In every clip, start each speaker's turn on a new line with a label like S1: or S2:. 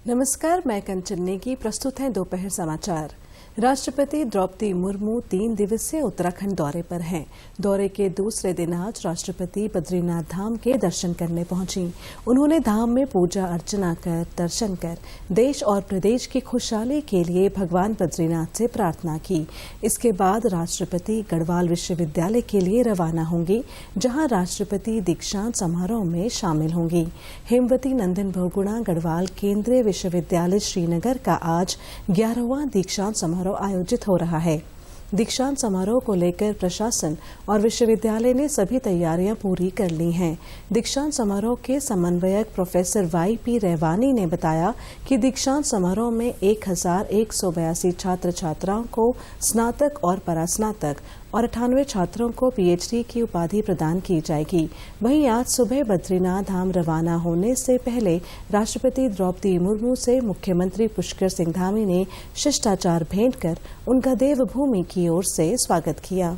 S1: नमस्कार, मैं कंचन नेगी। प्रस्तुत हैं दोपहर समाचार। राष्ट्रपति द्रौपदी मुर्मू 3 दिवसीय उत्तराखंड दौरे पर हैं। दौरे के दूसरे दिन आज राष्ट्रपति बद्रीनाथ धाम के दर्शन करने पहुंची। उन्होंने धाम में पूजा अर्चना कर दर्शन कर देश और प्रदेश की खुशहाली के लिए भगवान बद्रीनाथ से प्रार्थना की। इसके बाद राष्ट्रपति गढ़वाल विश्वविद्यालय के लिए रवाना होंगी, जहां राष्ट्रपति दीक्षांत समारोह में शामिल होंगी। हेमवती नंदन बहुगुणा गढ़वाल केंद्रीय विश्वविद्यालय श्रीनगर का आज 11वां दीक्षांत समारोह आयोजित हो रहा है। दीक्षांत समारोह को लेकर प्रशासन और विश्वविद्यालय ने सभी तैयारियां पूरी कर ली हैं। दीक्षांत समारोह के समन्वयक प्रोफेसर YP रेवानी ने बताया कि दीक्षांत समारोह में 1182 छात्र छात्राओं को स्नातक और परास्नातक और 98 छात्रों को PhD की उपाधि प्रदान की जाएगी। वहीं आज सुबह बद्रीनाथ धाम रवाना होने से पहले राष्ट्रपति द्रौपदी मुर्मू से मुख्यमंत्री पुष्कर सिंह धामी ने शिष्टाचार भेंट कर उनका देवभूमि की ओर से स्वागत किया।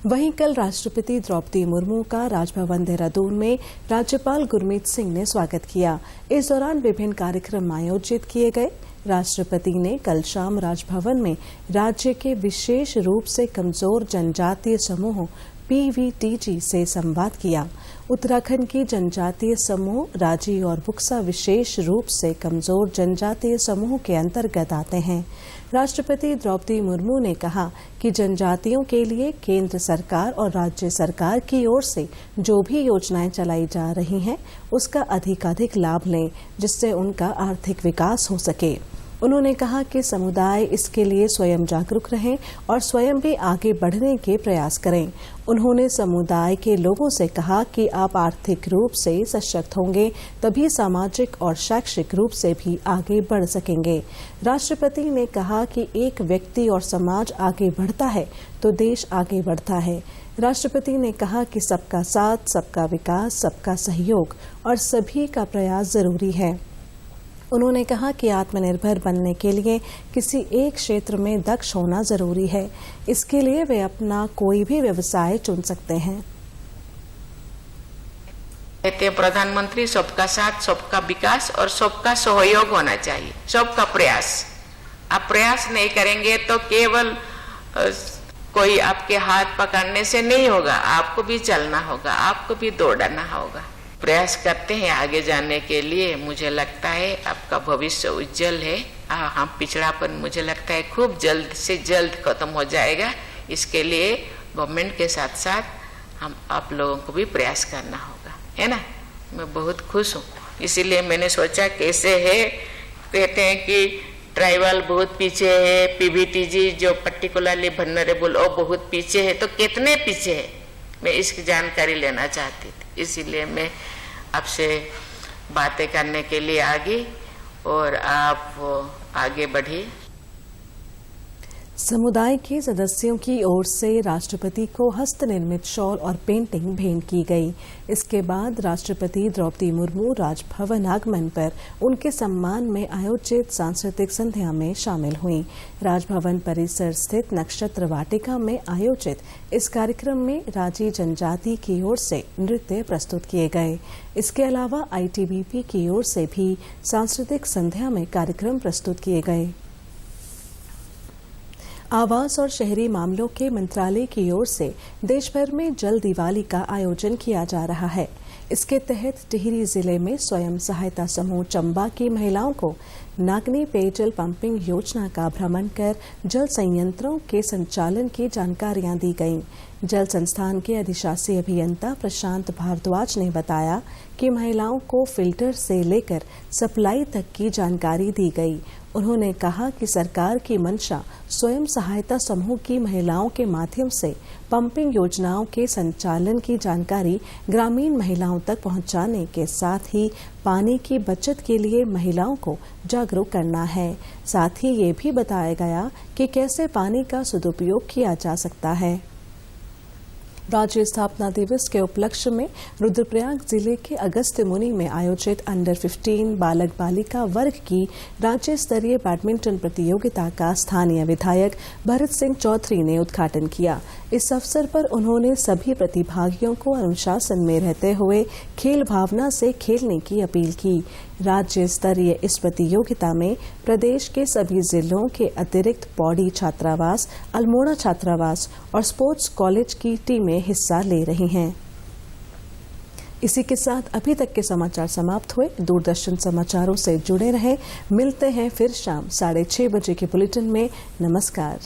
S1: वहीं कल राष्ट्रपति द्रौपदी मुर्मू का राजभवन देहरादून में राज्यपाल गुरमीत सिंह ने स्वागत किया। इस दौरान विभिन्न कार्यक्रम आयोजित किए गए। राष्ट्रपति ने कल शाम राजभवन में राज्य के विशेष रूप से कमजोर जनजातीय समूह PVTG से संवाद किया। उत्तराखंड की जनजातीय समूह राजी और बुक्सा विशेष रूप से कमजोर जनजातीय समूह के अंतर्गत आते हैं। राष्ट्रपति द्रौपदी मुर्मू ने कहा कि जनजातियों के लिए केंद्र सरकार और राज्य सरकार की ओर से जो भी योजनाएं चलाई जा रही हैं, उसका अधिकाधिक लाभ लें, जिससे उनका आर्थिक विकास हो सके। उन्होंने कहा कि समुदाय इसके लिए स्वयं जागरूक रहें और स्वयं भी आगे बढ़ने के प्रयास करें। उन्होंने समुदाय के लोगों से कहा कि आप आर्थिक रूप से सशक्त होंगे, तभी सामाजिक और शैक्षिक रूप से भी आगे बढ़ सकेंगे। राष्ट्रपति ने कहा कि एक व्यक्ति और समाज आगे बढ़ता है तो देश आगे बढ़ता है। राष्ट्रपति ने कहा कि सबका साथ, सबका विकास, सबका सहयोग और सभी का प्रयास जरूरी है। उन्होंने कहा कि आत्मनिर्भर बनने के लिए किसी एक क्षेत्र में दक्ष होना जरूरी है। इसके लिए वे अपना कोई भी व्यवसाय चुन सकते हैं।
S2: कहते प्रधानमंत्री सबका साथ, सबका विकास और सबका सहयोग होना चाहिए, सबका प्रयास। आप प्रयास नहीं करेंगे तो केवल कोई आपके हाथ पकड़ने से नहीं होगा, आपको भी चलना होगा, आपको भी दौड़ना होगा। प्रयास करते हैं आगे जाने के लिए। मुझे लगता है आपका भविष्य उज्जवल है। हम पिछड़ापन मुझे लगता है खूब जल्द से जल्द खत्म हो जाएगा। इसके लिए गवर्नमेंट के साथ साथ हम आप लोगों को भी प्रयास करना होगा, है ना। मैं बहुत खुश हूँ, इसीलिए मैंने सोचा कैसे है। कहते हैं कि ट्राइबल बहुत पीछे है, PVTG जो पर्टिकुलरली वल्नरेबल वो बहुत पीछे है, तो कितने पीछे है मैं इसकी जानकारी लेना चाहती थी। इसीलिए मैं आपसे बातें करने के लिए आ गई और आप आगे बढ़ी।
S1: समुदाय के सदस्यों की ओर से राष्ट्रपति को हस्त निर्मित शॉल और पेंटिंग भेंट की गई। इसके बाद राष्ट्रपति द्रौपदी मुर्मू राजभवन आगमन पर उनके सम्मान में आयोजित सांस्कृतिक संध्या में शामिल हुई। राजभवन परिसर स्थित नक्षत्र वाटिका में आयोजित इस कार्यक्रम में राजी जनजाति की ओर से नृत्य प्रस्तुत किए गए। इसके अलावा ITBP की ओर से भी सांस्कृतिक संध्या में कार्यक्रम प्रस्तुत किए गए। आवास और शहरी मामलों के मंत्रालय की ओर से देश भर में जल दिवाली का आयोजन किया जा रहा है। इसके तहत टिहरी जिले में स्वयं सहायता समूह चंबा की महिलाओं को नागनी पेयजल पंपिंग योजना का भ्रमण कर जल संयंत्रों के संचालन की जानकारियां दी गईं। जल संस्थान के अधिशासी अभियंता प्रशांत भारद्वाज ने बताया कि महिलाओं को फिल्टर से लेकर सप्लाई तक की जानकारी दी गई। उन्होंने कहा कि सरकार की मंशा स्वयं सहायता समूह की महिलाओं के माध्यम से पंपिंग योजनाओं के संचालन की जानकारी ग्रामीण महिलाओं तक पहुंचाने के साथ ही पानी की बचत के लिए महिलाओं को जागरूक करना है। साथ ही ये भी बताया गया कि कैसे पानी का सदुपयोग किया जा सकता है। राज्य स्थापना दिवस के उपलक्ष्य में रुद्रप्रयाग जिले के अगस्त्य मुनि में आयोजित अंडर 15 बालक बालिका वर्ग की राज्य स्तरीय बैडमिंटन प्रतियोगिता का स्थानीय विधायक भरत सिंह चौधरी ने उद्घाटन किया। इस अवसर पर उन्होंने सभी प्रतिभागियों को अनुशासन में रहते हुए खेल भावना से खेलने की अपील की। राज्य स्तरीय इस प्रतियोगिता में प्रदेश के सभी जिलों के अतिरिक्त पौड़ी छात्रावास, अल्मोड़ा छात्रावास और स्पोर्ट्स कॉलेज की टीमें हिस्सा ले रही हैं। इसी के साथ अभी तक के समाचार समाप्त हुए। दूरदर्शन समाचारों से जुड़े रहें। मिलते हैं फिर शाम 6:30 बजे के बुलेटिन में। नमस्कार।